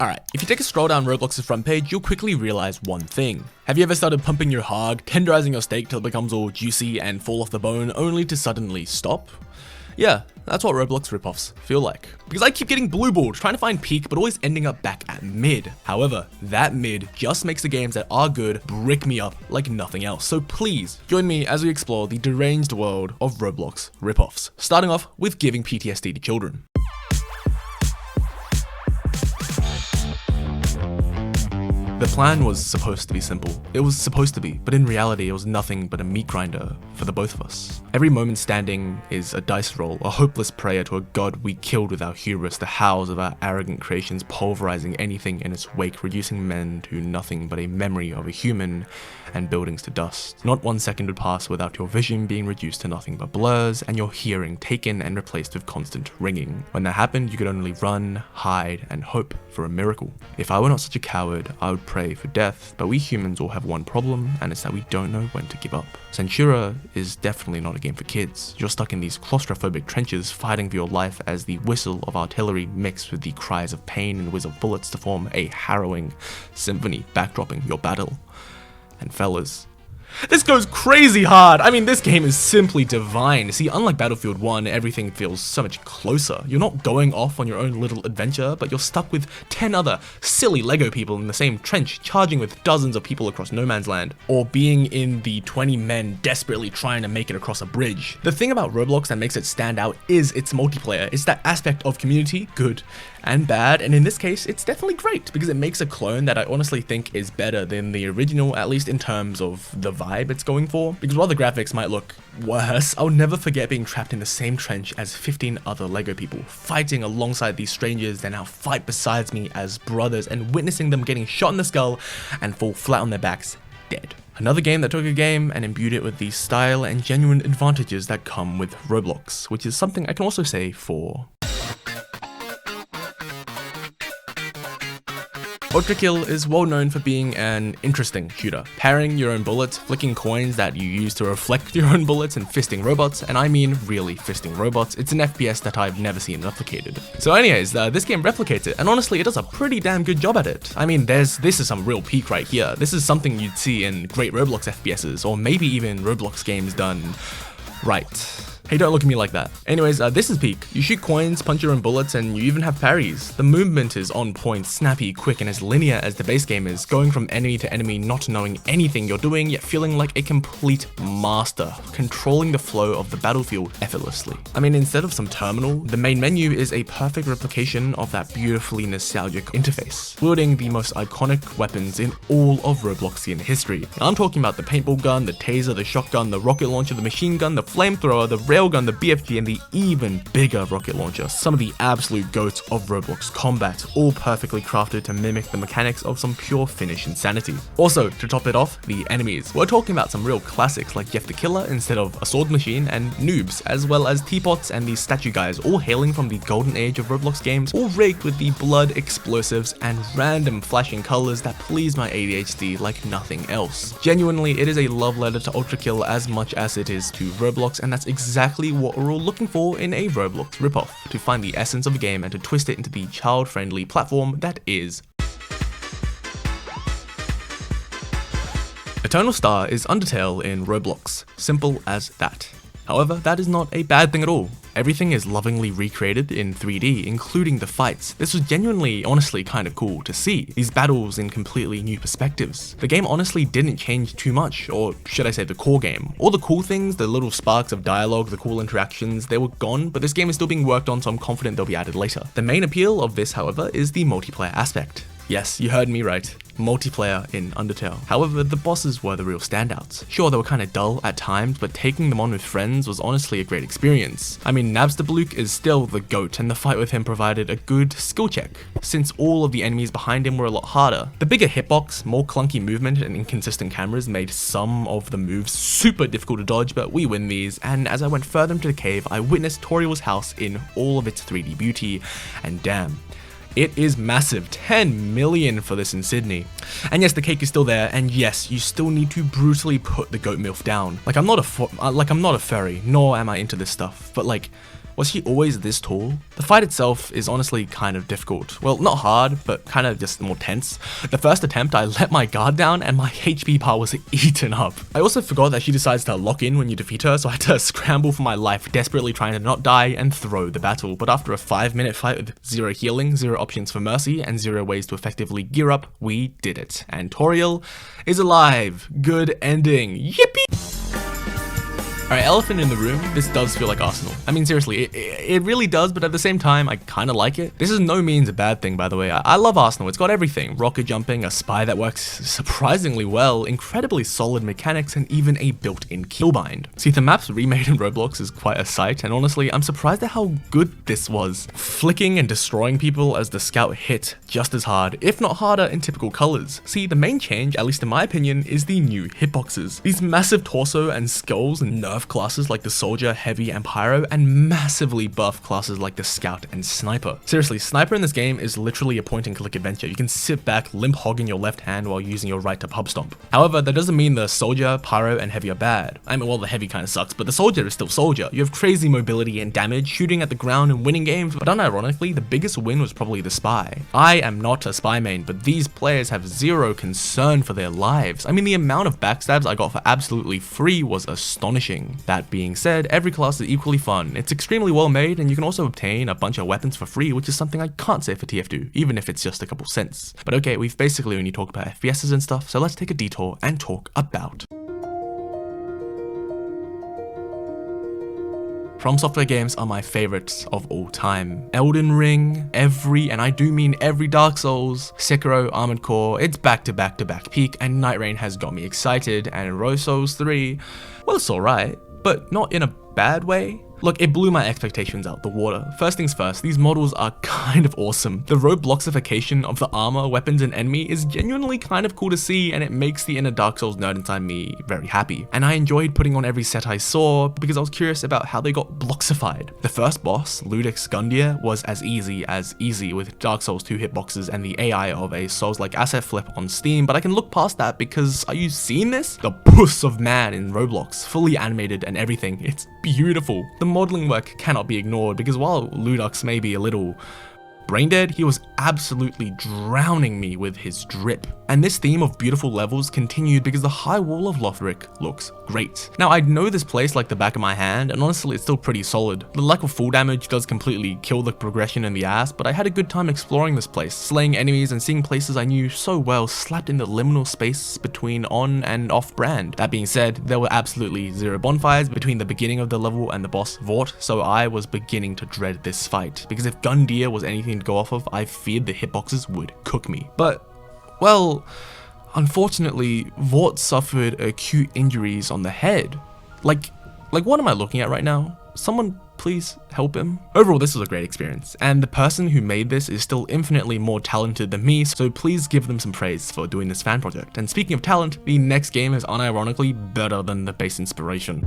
Alright, if you take a stroll down Roblox's front page, you'll quickly realize one thing. Have you ever started pumping your hog, tenderizing your steak till it becomes all juicy and fall off the bone, only to suddenly stop? Yeah, that's what Roblox Ripoffs feel like. Because I keep getting blue balled, trying to find peak, but always ending up back at mid. However, that mid just makes the games that are good brick me up like nothing else. So please, join me as we explore the deranged world of Roblox Ripoffs. Starting off with giving PTSD to children. The plan was supposed to be simple. It was supposed to be, but in reality it was nothing but a meat grinder for the both of us. Every moment standing is a dice roll, a hopeless prayer to a god we killed with our hubris, the howls of our arrogant creations pulverizing anything in its wake, reducing men to nothing but a memory of a human and buildings to dust. Not 1 second would pass without your vision being reduced to nothing but blurs and your hearing taken and replaced with constant ringing. When that happened, you could only run, hide, and hope for a miracle. If I were not such a coward, I would pray for death, but we humans all have one problem, and it's that we don't know when to give up. Centura is definitely not a game for kids. You're stuck in these claustrophobic trenches fighting for your life as the whistle of artillery mixed with the cries of pain and whiz of bullets to form a harrowing symphony backdropping your battle. And fellas, this goes crazy hard. I mean, this game is simply divine. See, unlike Battlefield 1, everything feels so much closer. You're not going off on your own little adventure, but you're stuck with 10 other silly Lego people in the same trench, charging with dozens of people across no man's land, or being in the 20 men desperately trying to make it across a bridge. The thing about Roblox that makes it stand out is its multiplayer. It's that aspect of community, good and bad, and in this case, it's definitely great because it makes a clone that I honestly think is better than the original, at least in terms of the vibe it's going for. Because while the graphics might look worse, I'll never forget being trapped in the same trench as 15 other Lego people, fighting alongside these strangers that now fight beside me as brothers, and witnessing them getting shot in the skull and fall flat on their backs, dead. Another game that took a game and imbued it with the style and genuine advantages that come with Roblox, which is something I can also say for Ultrakill is well known for being an interesting shooter, pairing your own bullets, flicking coins that you use to reflect your own bullets, and fisting robots, and I mean really fisting robots. It's an FPS that I've never seen replicated. So anyways, this game replicates it, and honestly it does a pretty damn good job at it. I mean, this is some real peak right here. This is something you'd see in great Roblox FPSs, or maybe even Roblox games done right. Hey, don't look at me like that. Anyways, this is peak. You shoot coins, punch your own bullets, and you even have parries. The movement is on point, snappy, quick, and as linear as the base game is, going from enemy to enemy, not knowing anything you're doing, yet feeling like a complete master, controlling the flow of the battlefield effortlessly. I mean, instead of some terminal, the main menu is a perfect replication of that beautifully nostalgic interface, wielding the most iconic weapons in all of Robloxian history. Now, I'm talking about the paintball gun, the taser, the shotgun, the rocket launcher, the machine gun, the flamethrower, the railgun, the BFG, and the even bigger rocket launcher. Some of the absolute goats of Roblox combat, all perfectly crafted to mimic the mechanics of some pure Finnish insanity. Also, to top it off, the enemies. We're talking about some real classics like Jeff the Killer instead of a sword machine, and noobs, as well as teapots and these statue guys, all hailing from the golden age of Roblox games, all rigged with the blood, explosives, and random flashing colors that please my ADHD like nothing else. Genuinely, it is a love letter to Ultrakill as much as it is to Roblox, and that's exactly what we're all looking for in a Roblox ripoff, to find the essence of a game and to twist it into the child-friendly platform that is. Eternal Star is Undertale in Roblox, simple as that. However, that is not a bad thing at all. Everything is lovingly recreated in 3D, including the fights. This was genuinely, honestly kind of cool to see. These battles in completely new perspectives. The game honestly didn't change too much, or should I say the core game. All the cool things, the little sparks of dialogue, the cool interactions, they were gone, but this game is still being worked on, so I'm confident they'll be added later. The main appeal of this, however, is the multiplayer aspect. Yes, you heard me right. Multiplayer in Undertale. However, the bosses were the real standouts. Sure, they were kind of dull at times, but taking them on with friends was honestly a great experience. I mean, Nabstablook is still the GOAT, and the fight with him provided a good skill check, since all of the enemies behind him were a lot harder. The bigger hitbox, more clunky movement, and inconsistent cameras made some of the moves super difficult to dodge, but we win these, and as I went further into the cave, I witnessed Toriel's house in all of its 3D beauty, and damn, it is massive. 10 million for this in Sydney. And yes, the cake is still there, and yes, you still need to brutally put the goat milf down. Like, I'm not a furry, nor am I into this stuff, but like, Was she always this tall? The fight itself is honestly kind of difficult. Well, not hard, but kind of just more tense. The first attempt, I let my guard down and my HP bar was eaten up. I also forgot that she decides to lock in when you defeat her, so I had to scramble for my life, desperately trying to not die and throw the battle. But after a 5-minute fight with 0 healing, 0 options for mercy, and 0 ways to effectively gear up, we did it. And Toriel is alive. Good ending. Yippee! Alright, elephant in the room, this does feel like Arsenal. I mean, seriously, it really does, but at the same time, I kind of like it. This is no means a bad thing, by the way. I love Arsenal. It's got everything. Rocket jumping, a spy that works surprisingly well, incredibly solid mechanics, and even a built-in killbind. See, the maps remade in Roblox is quite a sight, and honestly, I'm surprised at how good this was. Flicking and destroying people as the scout hit just as hard, if not harder, in typical colors. See, the main change, at least in my opinion, is the new hitboxes. These massive torso and skulls and nerf classes like the soldier, heavy, and pyro, and massively buff classes like the scout and sniper. Seriously, sniper in this game is literally a point and click adventure. You can sit back, limp hog in your left hand while using your right to pub stomp. However, that doesn't mean the soldier, pyro, and heavy are bad. I mean, well, the heavy kind of sucks, but the soldier is still soldier. You have crazy mobility and damage, shooting at the ground and winning games, but unironically, the biggest win was probably the spy. I am not a spy main, but these players have 0 concern for their lives. I mean, the amount of backstabs I got for absolutely free was astonishing. That being said, every class is equally fun. It's extremely well made, and you can also obtain a bunch of weapons for free, which is something I can't say for TF2, even if it's just a couple cents. But okay, we've basically only talked about FPSs and stuff, so let's take a detour and talk about From Software games are my favorites of all time. Elden Ring, and I do mean every Dark Souls, Sekiro, Armored Core, it's back to back to back peak, and Night Rain has got me excited, and Rose Souls 3, well, it's alright, but not in a bad way. Look, it blew my expectations out the water. First things first, these models are kind of awesome. The Robloxification of the armor, weapons, and enemy is genuinely kind of cool to see, and it makes the inner Dark Souls nerd inside me very happy. And I enjoyed putting on every set I saw because I was curious about how they got Bloxified. The first boss, Ludix Gundyr, was as easy with Dark Souls 2 hitboxes and the AI of a Souls-like asset flip on Steam, but I can look past that because, are you seeing this? The puss of man in Roblox, fully animated and everything, it's beautiful. The modeling work cannot be ignored because while Ludix may be a little brain dead, he was absolutely drowning me with his drip. And this theme of beautiful levels continued because the high wall of Lothric looks great. Now, I know this place like the back of my hand, and honestly it's still pretty solid. The lack of full damage does completely kill the progression in the ass, but I had a good time exploring this place, slaying enemies and seeing places I knew so well slapped in the liminal space between on and off brand. That being said, there were absolutely 0 bonfires between the beginning of the level and the boss Vort, so I was beginning to dread this fight, because if Gundyr was anything to go off of, I feared the hitboxes would cook me. But well, unfortunately, Vort suffered acute injuries on the head. Like what am I looking at right now? Someone please help him. Overall, this was a great experience, and the person who made this is still infinitely more talented than me, so please give them some praise for doing this fan project. And speaking of talent, the next game is unironically better than the base inspiration.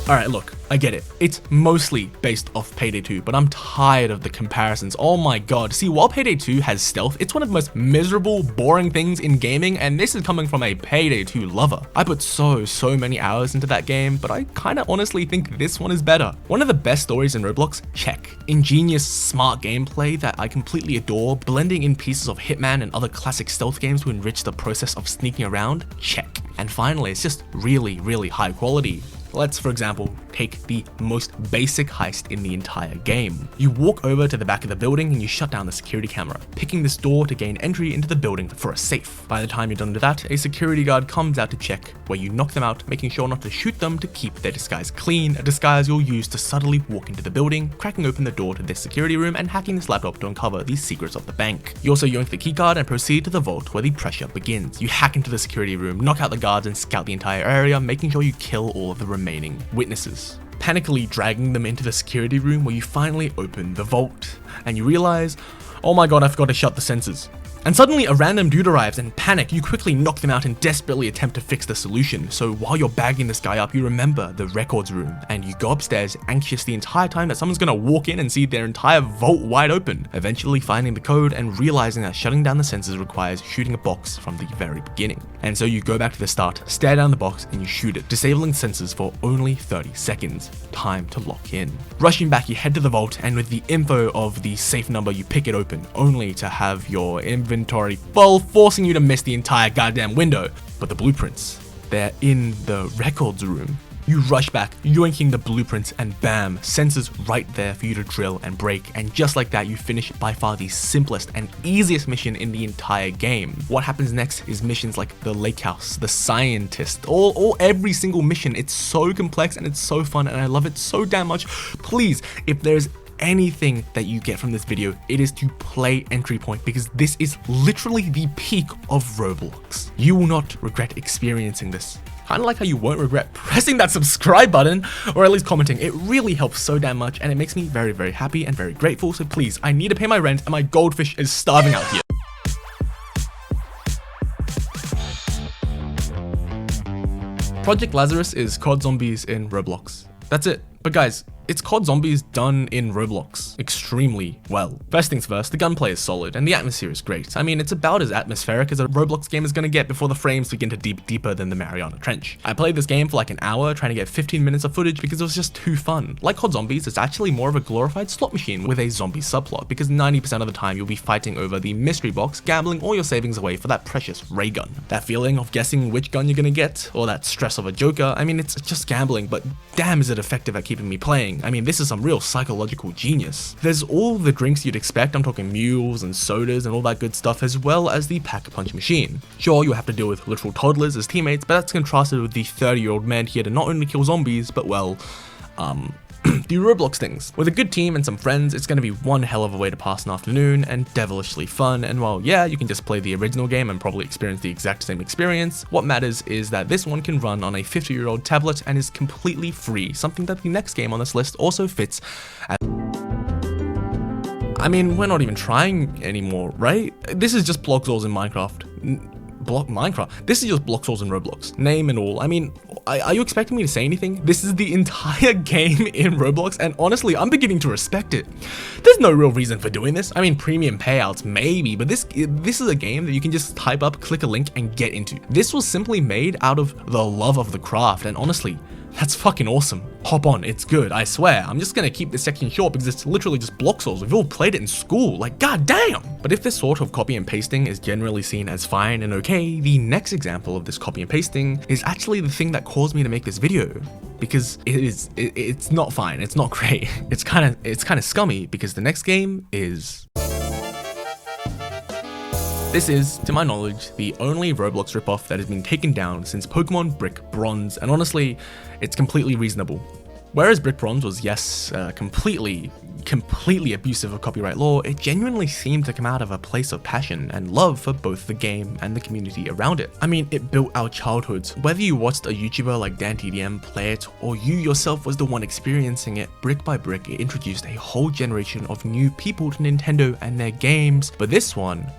Alright, look, I get it. It's mostly based off Payday 2, but I'm tired of the comparisons. Oh my god. See, while Payday 2 has stealth, it's one of the most miserable, boring things in gaming, and this is coming from a Payday 2 lover. I put so many hours into that game, but I kinda honestly think this one is better. One of the best stories in Roblox? Check. Ingenious, smart gameplay that I completely adore, blending in pieces of Hitman and other classic stealth games to enrich the process of sneaking around? Check. And finally, it's just really high quality. Let's, for example, take the most basic heist in the entire game. You walk over to the back of the building and you shut down the security camera, picking this door to gain entry into the building for a safe. By the time you're done with that, a security guard comes out to check, where you knock them out, making sure not to shoot them to keep their disguise clean, a disguise you'll use to subtly walk into the building, cracking open the door to this security room and hacking this laptop to uncover the secrets of the bank. You also yoink the keycard and proceed to the vault where the pressure begins. You hack into the security room, knock out the guards and scout the entire area, making sure you kill all of the remaining witnesses, panically dragging them into the security room where you finally open the vault and you realize, oh my god, I forgot to shut the sensors. And suddenly a random dude arrives, and panic, you quickly knock them out and desperately attempt to fix the solution. So while you're bagging this guy up, you remember the records room, and you go upstairs anxious the entire time that someone's gonna walk in and see their entire vault wide open, eventually finding the code and realizing that shutting down the sensors requires shooting a box from the very beginning. And so you go back to the start, stare down the box, and you shoot it, disabling sensors for only 30 seconds. Time to lock in. Rushing back, you head to the vault, and with the info of the safe number, you pick it open, only to have your inventory full, forcing you to miss the entire goddamn window. But the blueprints, they're in the records room. You rush back, yoinking the blueprints, and bam, sensors right there for you to drill and break, and just like that, you finish by far the simplest and easiest mission in the entire game. What happens next is missions like the lake house, the scientist, every single mission. It's so complex and it's so fun, and I love it so damn much. Please, if there's anything that you get from this video, it is to play Entry Point, because this is literally the peak of Roblox. You will not regret experiencing this. Kind of like how you won't regret pressing that subscribe button, or at least commenting. It really helps so damn much, and it makes me very, very happy and very grateful. So please, I need to pay my rent, and my goldfish is starving out here. Project Lazarus is COD Zombies in Roblox. That's it. But guys, it's COD Zombies done in Roblox extremely well. First things first, the gunplay is solid and the atmosphere is great. I mean, it's about as atmospheric as a Roblox game is gonna get before the frames begin to deep deeper than the Mariana Trench. I played this game for like an hour trying to get 15 minutes of footage because it was just too fun. Like COD Zombies, it's actually more of a glorified slot machine with a zombie subplot, because 90% of the time you'll be fighting over the mystery box, gambling all your savings away for that precious ray gun. That feeling of guessing which gun you're gonna get, or that stress of a joker, I mean, it's just gambling, but damn is it effective at keeping me playing. I mean, this is some real psychological genius. There's all the drinks you'd expect, I'm talking mules and sodas and all that good stuff, as well as the pack-a-punch machine. Sure, you'll have to deal with literal toddlers as teammates, but that's contrasted with the 30-year-old men here to not only kill zombies, but well, do Roblox things. With a good team and some friends, it's going to be one hell of a way to pass an afternoon, and devilishly fun. And while yeah, you can just play the original game and probably experience the exact same experience, what matters is that this one can run on a 50-year-old tablet and is completely free, something that the next game on this list also fits. I mean, we're not even trying anymore, right? This is just Bloxorz in Minecraft. This is just Bloxorz in Roblox, name and all. I mean, are you expecting me to say anything? This is the entire game in Roblox, and honestly, I'm beginning to respect it. There's no real reason for doing this. I mean, premium payouts, maybe, but this is a game that you can just type up, click a link, and get into. This was simply made out of the love of the craft, and honestly, that's fucking awesome. Hop on, it's good, I swear. I'm just gonna keep this section short because it's literally just Bloxorz. We've all played it in school, like goddamn. But if this sort of copy and pasting is generally seen as fine and okay, the next example of this copy and pasting is actually the thing that caused me to make this video. Because it's not fine, it's not great. It's kind of scummy, because the next game is... This is, to my knowledge, the only Roblox ripoff that has been taken down since Pokemon Brick Bronze, and honestly, it's completely reasonable. Whereas Brick Bronze was, yes, completely abusive of copyright law, it genuinely seemed to come out of a place of passion and love for both the game and the community around it. I mean, it built our childhoods. Whether you watched a YouTuber like DanTDM play it, or you yourself was the one experiencing it, brick by brick, it introduced a whole generation of new people to Nintendo and their games. But this one,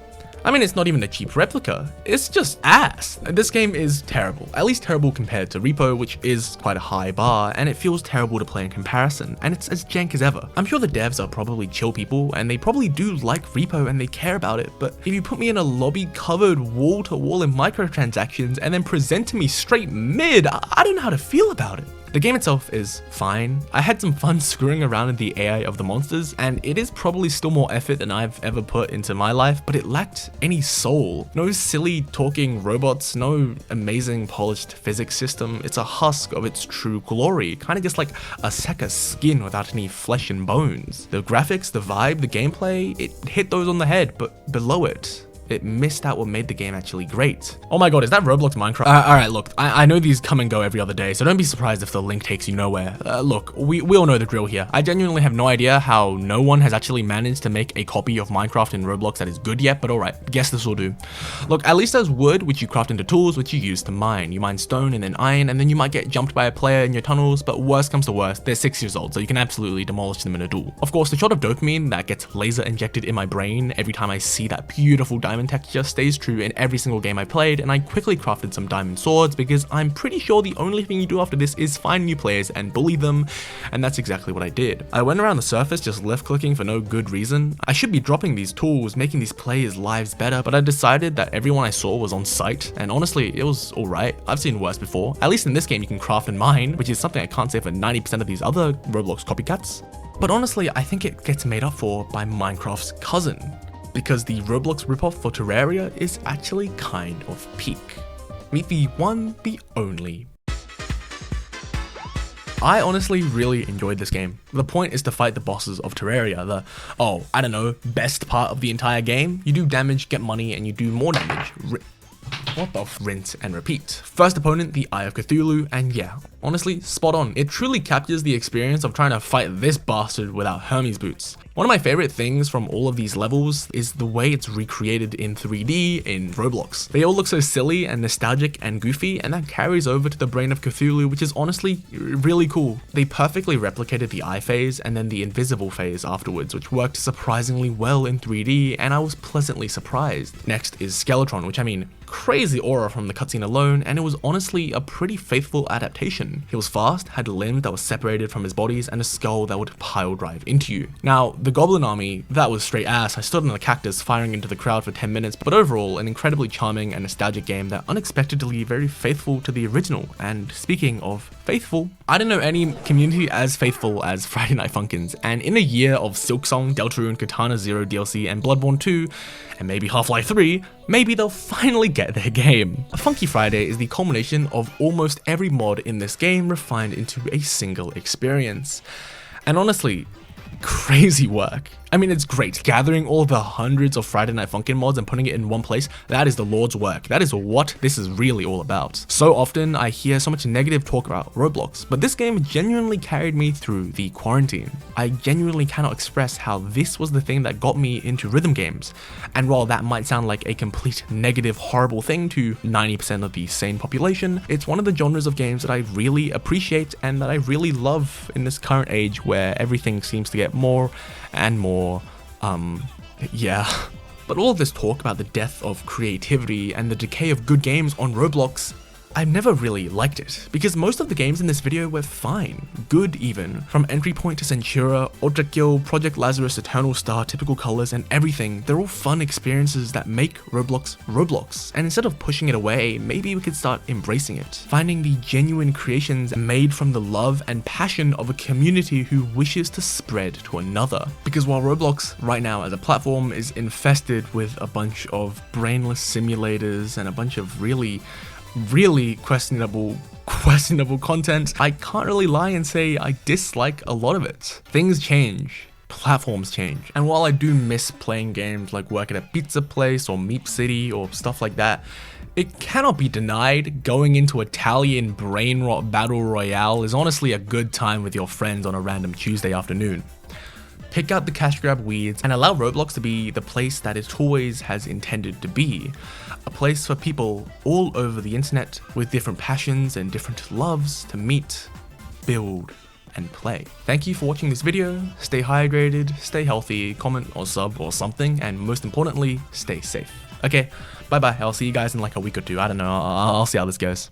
I mean, it's not even a cheap replica, it's just ass. This game is terrible, at least terrible compared to REPO, which is quite a high bar, and it feels terrible to play in comparison, and it's as jank as ever. I'm sure the devs are probably chill people, and they probably do like REPO and they care about it, but if you put me in a lobby covered wall to wall in microtransactions and then present to me straight mid, I don't know how to feel about it. The game itself is fine. I had some fun screwing around with the AI of the monsters, and it is probably still more effort than I've ever put into my life, but it lacked any soul. No silly talking robots, no amazing polished physics system. It's a husk of its true glory, kind of just like a sack of skin without any flesh and bones. The graphics, the vibe, the gameplay, it hit those on the head, but below it, it missed out what made the game actually great. Oh my god, is that Roblox Minecraft? Alright, look, I know these come and go every other day, so don't be surprised if the link takes you nowhere. Look, we all know the drill here. I genuinely have no idea how no one has actually managed to make a copy of Minecraft in Roblox that is good yet, but alright, guess this will do. Look, at least there's wood, which you craft into tools, which you use to mine. You mine stone and then iron, and then you might get jumped by a player in your tunnels, but worst comes to worst, they're 6 years old, so you can absolutely demolish them in a duel. Of course, the shot of dopamine that gets laser injected in my brain every time I see that beautiful diamond diamond texture stays true in every single game I played, and I quickly crafted some diamond swords because I'm pretty sure the only thing you do after this is find new players and bully them, and that's exactly what I did. I went around the surface just left clicking for no good reason. I should be dropping these tools, making these players' lives better, but I decided that everyone I saw was on site, and honestly, it was alright. I've seen worse before. At least in this game you can craft and mine, which is something I can't say for 90% of these other Roblox copycats. But honestly, I think it gets made up for by Minecraft's cousin, because the Roblox Ripoff for Terraria is actually kind of peak. Meet the one, the only. I honestly really enjoyed this game. The point is to fight the bosses of Terraria, best part of the entire game. You do damage, get money, and you do more damage. Rinse and repeat. First opponent, the Eye of Cthulhu, and yeah, honestly, spot on. It truly captures the experience of trying to fight this bastard without Hermes boots. One of my favorite things from all of these levels is the way it's recreated in 3D in Roblox. They all look so silly and nostalgic and goofy, and that carries over to the Brain of Cthulhu, which is honestly really cool. They perfectly replicated the eye phase and then the invisible phase afterwards, which worked surprisingly well in 3D, and I was pleasantly surprised. Next is Skeletron, which crazy aura from the cutscene alone, and it was honestly a pretty faithful adaptation. He was fast, had limbs that were separated from his bodies, and a skull that would pile drive into you. Now, the Goblin Army, that was straight ass. I stood on the cactus firing into the crowd for 10 minutes, but overall, an incredibly charming and nostalgic game that unexpectedly very faithful to the original. And speaking of faithful, I don't know any community as faithful as Friday Night Funkins, and in a year of Silksong, Deltarune, Katana Zero DLC, and Bloodborne 2, and maybe Half-Life 3, maybe they'll finally get their game. A Funky Friday is the culmination of almost every mod in this game refined into a single experience. And honestly, crazy work. It's great. Gathering all the hundreds of Friday Night Funkin' mods and putting it in one place, that is the Lord's work. That is what this is really all about. So often I hear so much negative talk about Roblox, but this game genuinely carried me through the quarantine. I genuinely cannot express how this was the thing that got me into rhythm games. And while that might sound like a complete negative, horrible thing to 90% of the sane population, it's one of the genres of games that I really appreciate and that I really love in this current age where everything seems to get more and more But all of this talk about the death of creativity and the decay of good games on Roblox, I've never really liked it, because most of the games in this video were fine, good even, from Entry Point to Centura, Ultrakill, Project Lazarus, Eternal Star, Typical Colors, and everything. They're all fun experiences that make Roblox Roblox, and instead of pushing it away, maybe we could start embracing it, finding the genuine creations made from the love and passion of a community who wishes to spread to another. Because while Roblox right now as a platform is infested with a bunch of brainless simulators and a bunch of really questionable content, I can't really lie and say I dislike a lot of it. Things change, platforms change, and while I do miss playing games like work at a pizza place or Meep City or stuff like that, it cannot be denied going into Italian brain rot battle royale is honestly a good time with your friends on a random Tuesday afternoon. Pick out the cash grab weeds and allow Roblox to be the place that it always has intended to be. A place for people all over the internet with different passions and different loves to meet, build, and play. Thank you for watching this video. Stay hydrated, stay healthy, comment or sub or something, and most importantly, stay safe. Okay, bye bye. I'll see you guys in like a week or two. I don't know. I'll see how this goes.